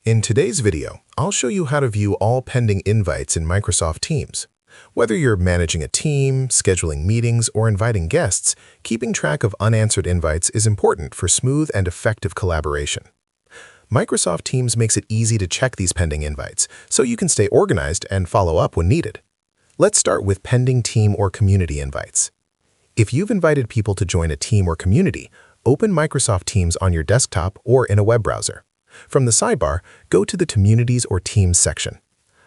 In today's video, I'll show you how to view all pending invites in Microsoft Teams. Whether you're managing a team, scheduling meetings, or inviting guests, keeping track of unanswered invites is important for smooth and effective collaboration. Microsoft Teams makes it easy to check these pending invites, so you can stay organized and follow up when needed. Let's start with pending team or community invites. If you've invited people to join a team or community, open Microsoft Teams on your desktop or in a web browser. From the sidebar, go to the Communities or Teams section.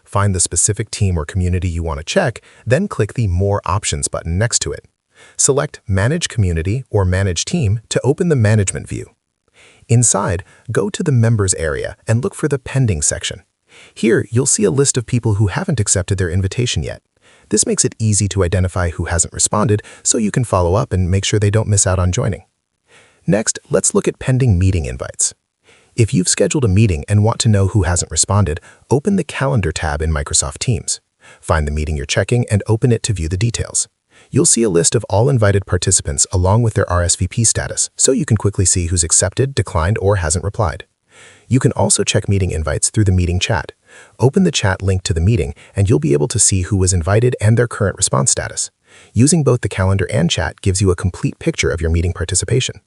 Find the specific team or community you want to check, then click the More Options button next to it. Select Manage Community or Manage Team to open the Management view. Inside, go to the Members area and look for the Pending section. Here, you'll see a list of people who haven't accepted their invitation yet. This makes it easy to identify who hasn't responded, so you can follow up and make sure they don't miss out on joining. Next, let's look at pending meeting invites. If you've scheduled a meeting and want to know who hasn't responded, open the Calendar tab in Microsoft Teams. Find the meeting you're checking and open it to view the details. You'll see a list of all invited participants along with their RSVP status, so you can quickly see who's accepted, declined, or hasn't replied. You can also check meeting invites through the meeting chat. Open the chat link to the meeting, and you'll be able to see who was invited and their current response status. Using both the calendar and chat gives you a complete picture of your meeting participation.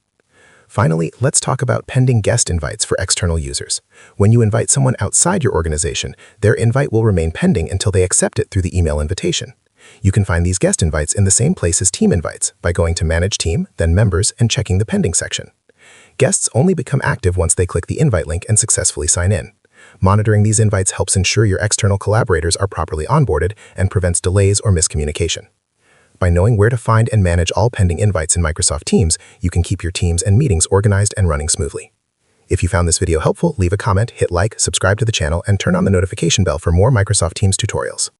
Finally, let's talk about pending guest invites for external users. When you invite someone outside your organization, their invite will remain pending until they accept it through the email invitation. You can find these guest invites in the same place as team invites by going to Manage Team, then Members, and checking the Pending section. Guests only become active once they click the invite link and successfully sign in. Monitoring these invites helps ensure your external collaborators are properly onboarded and prevents delays or miscommunication. By knowing where to find and manage all pending invites in Microsoft Teams, you can keep your teams and meetings organized and running smoothly. If you found this video helpful, leave a comment, hit like, subscribe to the channel, and turn on the notification bell for more Microsoft Teams tutorials.